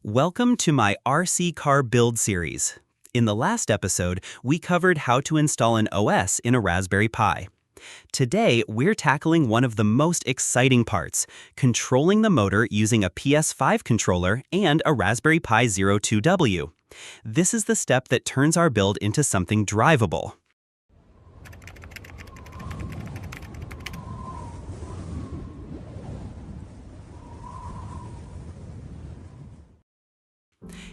Welcome to my RC car build series. In the last episode, we covered how to install an OS in a Raspberry Pi. Today, we're tackling one of the most exciting parts, controlling the motor using a PS5 controller and a Raspberry Pi Zero 2W. This is the step that turns our build into something drivable.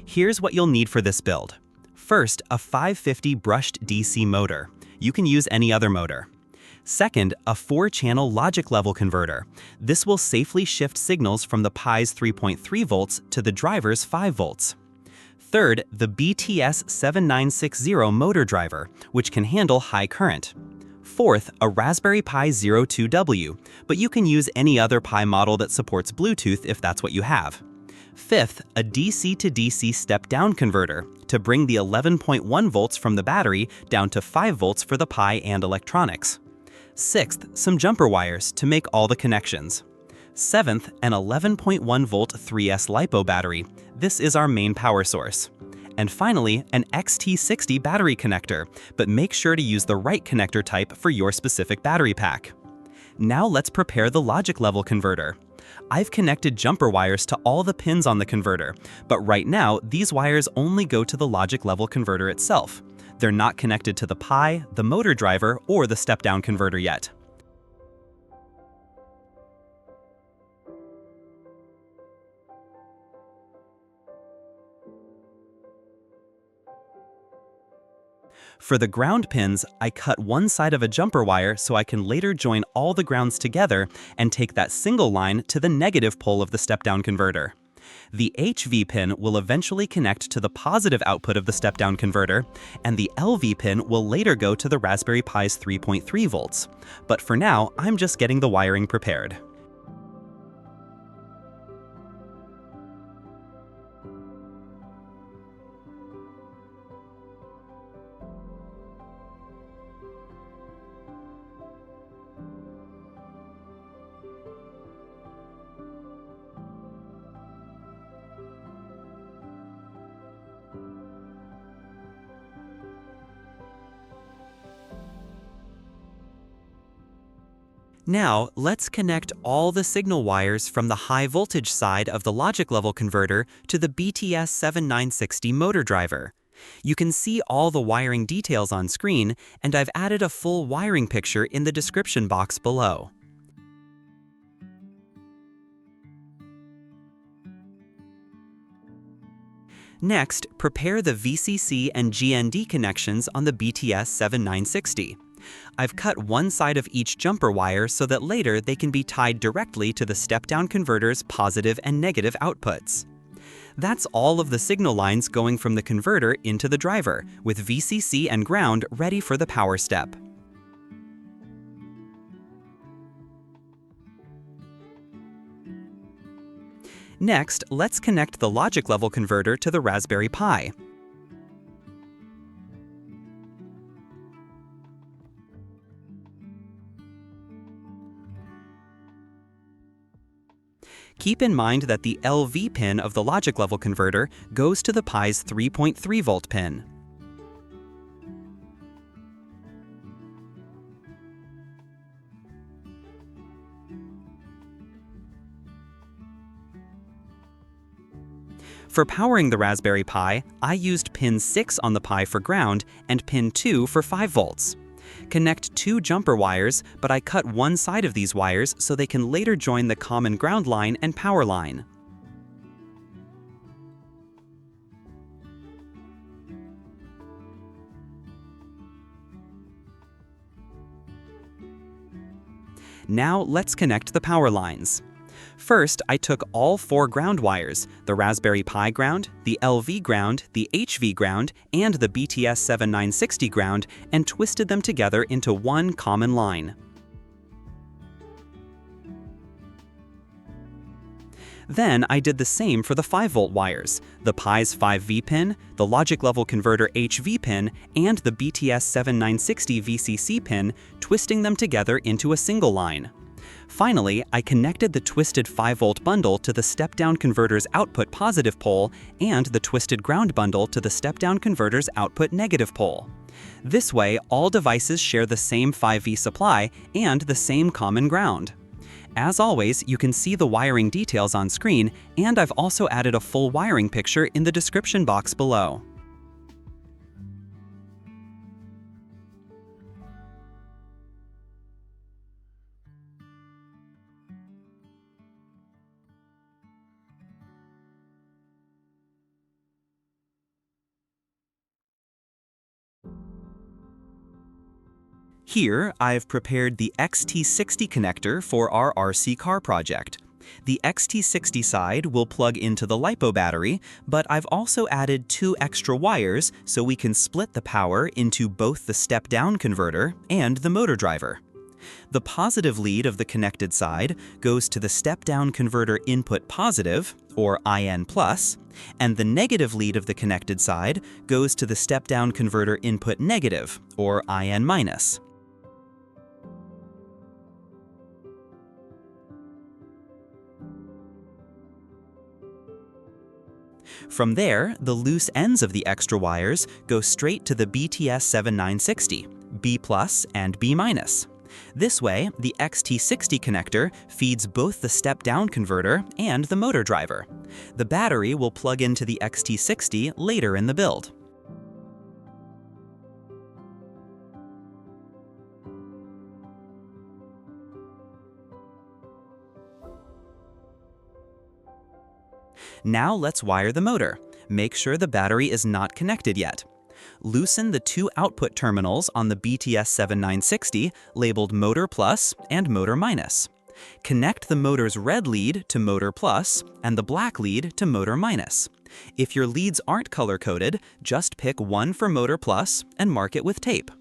Here's what you'll need for this build. First, a 550 brushed DC motor. You can use any other motor. Second, a 4-channel logic level converter. This will safely shift signals from the Pi's 3.3 volts to the driver's 5 volts. Third, the BTS 7960 motor driver, which can handle high current. Fourth, a Raspberry Pi Zero 2W, but you can use any other Pi model that supports Bluetooth if that's what you have. Fifth, a DC to DC step-down converter to bring the 11.1 volts from the battery down to 5 volts for the Pi and electronics. Sixth, some jumper wires to make all the connections. Seventh, an 11.1 volt 3S LiPo battery. This is our main power source. And finally, an XT60 battery connector, but make sure to use the right connector type for your specific battery pack. Now let's prepare the logic level converter. I've connected jumper wires to all the pins on the converter, but right now these wires only go to the logic level converter itself. They're not connected to the Pi, the motor driver, or the step-down converter yet. For the ground pins, I cut one side of a jumper wire so I can later join all the grounds together and take that single line to the negative pole of the step-down converter. The HV pin will eventually connect to the positive output of the step-down converter, and the LV pin will later go to the Raspberry Pi's 3.3 volts. But for now, I'm just getting the wiring prepared. Now, let's connect all the signal wires from the high voltage side of the logic level converter to the BTS 7960 motor driver. You can see all the wiring details on screen, and I've added a full wiring picture in the description box below. Next, prepare the VCC and GND connections on the BTS 7960. I've cut one side of each jumper wire so that later they can be tied directly to the step-down converter's positive and negative outputs. That's all of the signal lines going from the converter into the driver, with VCC and ground ready for the power step. Next, let's connect the logic level converter to the Raspberry Pi. Keep in mind that the LV pin of the logic level converter goes to the Pi's 3.3 volt pin. For powering the Raspberry Pi, I used pin 6 on the Pi for ground and pin 2 for 5 volts. Connect 2 jumper wires, but I cut one side of these wires so they can later join the common ground line and power line. Now let's connect the power lines. First, I took all 4 ground wires, the Raspberry Pi ground, the LV ground, the HV ground, and the BTS 7960 ground, and twisted them together into one common line. Then I did the same for the 5-volt wires, the Pi's 5V pin, the logic level converter HV pin, and the BTS 7960 VCC pin, twisting them together into a single line. Finally, I connected the twisted 5-volt bundle to the step-down converter's output positive pole and the twisted ground bundle to the step-down converter's output negative pole. This way, all devices share the same 5V supply and the same common ground. As always, you can see the wiring details on screen, and I've also added a full wiring picture in the description box below. Here, I've prepared the XT60 connector for our RC car project. The XT60 side will plug into the LiPo battery, but I've also added 2 extra wires so we can split the power into both the step-down converter and the motor driver. The positive lead of the connected side goes to the step-down converter input positive, or IN+, and the negative lead of the connected side goes to the step-down converter input negative, or IN-. From there, the loose ends of the extra wires go straight to the BTS7960, B+, and B-. This way, the XT60 connector feeds both the step-down converter and the motor driver. The battery will plug into the XT60 later in the build. Now let's wire the motor. Make sure the battery is not connected yet. Loosen the 2 output terminals on the BTS7960 labeled Motor Plus and Motor Minus. Connect the motor's red lead to Motor Plus and the black lead to Motor Minus. If your leads aren't color-coded, just pick one for Motor Plus and mark it with tape.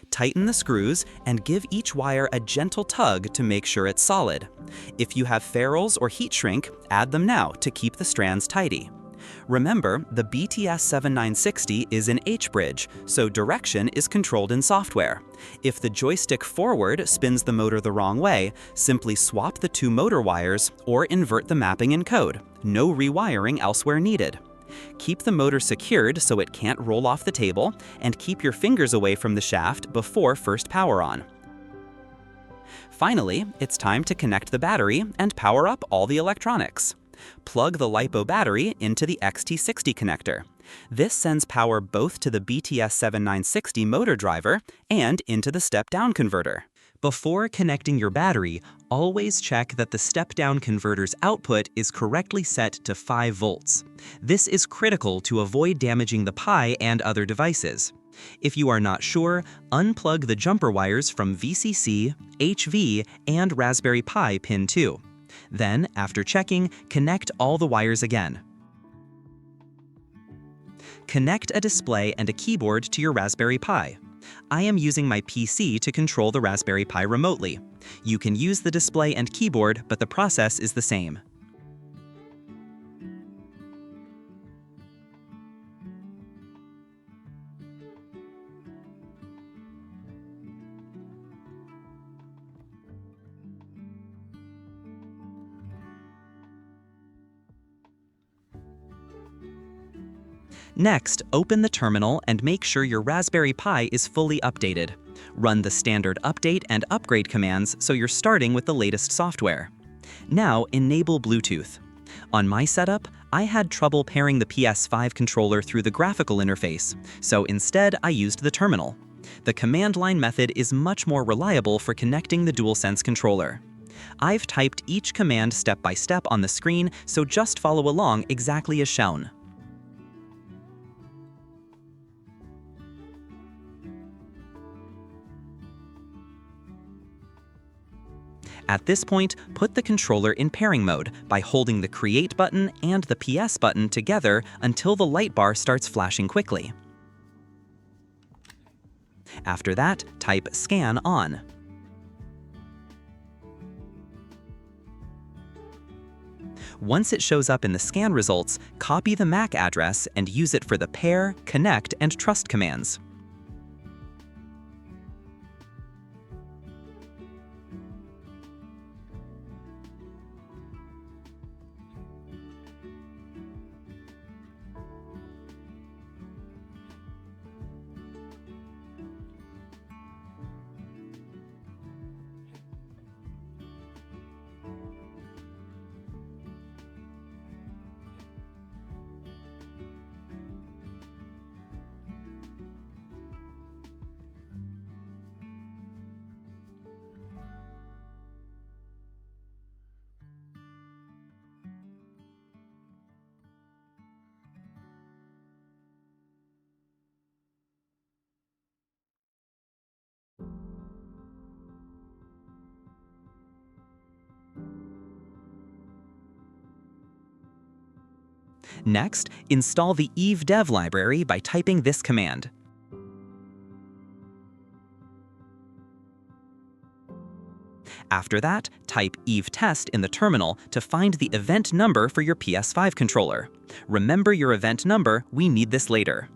Tighten the screws and give each wire a gentle tug to make sure it's solid. If you have ferrules or heat shrink, add them now to keep the strands tidy. Remember, the BTS7960 is an H-bridge, so direction is controlled in software. If the joystick forward spins the motor the wrong way, simply swap the 2 motor wires or invert the mapping in code. No rewiring elsewhere needed. Keep the motor secured so it can't roll off the table, and keep your fingers away from the shaft before first power on. Finally, it's time to connect the battery and power up all the electronics. Plug the LiPo battery into the XT60 connector. This sends power both to the BTS7960 motor driver and into the step-down converter. Before connecting your battery, always check that the step-down converter's output is correctly set to 5 volts. This is critical to avoid damaging the Pi and other devices. If you are not sure, unplug the jumper wires from VCC, HV, and Raspberry Pi pin 2. Then, after checking, connect all the wires again. Connect a display and a keyboard to your Raspberry Pi. I am using my PC to control the Raspberry Pi remotely. You can use the display and keyboard, but the process is the same. Next, open the terminal and make sure your Raspberry Pi is fully updated. Run the standard update and upgrade commands so you're starting with the latest software. Now, enable Bluetooth. On my setup, I had trouble pairing the PS5 controller through the graphical interface, so instead I used the terminal. The command line method is much more reliable for connecting the DualSense controller. I've typed each command step by step on the screen, so just follow along exactly as shown. At this point, put the controller in pairing mode by holding the Create button and the PS button together until the light bar starts flashing quickly. After that, type Scan On. Once it shows up in the scan results, copy the MAC address and use it for the Pair, Connect, and Trust commands. Next, install the evdev library by typing this command. After that, type evtest in the terminal to find the event number for your PS5 controller. Remember your event number, we need this later.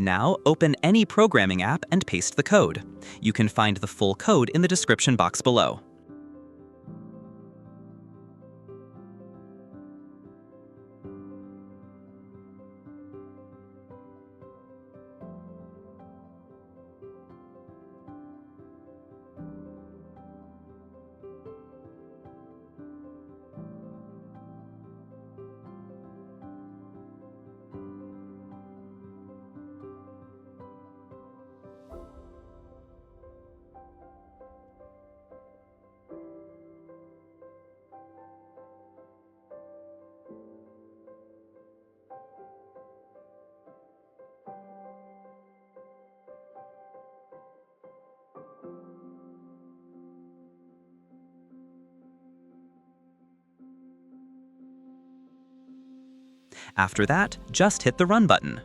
Now, open any programming app and paste the code. You can find the full code in the description box below. After that, just hit the Run button.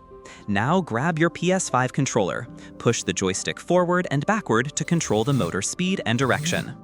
Now grab your PS5 controller, push the joystick forward and backward to control the motor speed and direction.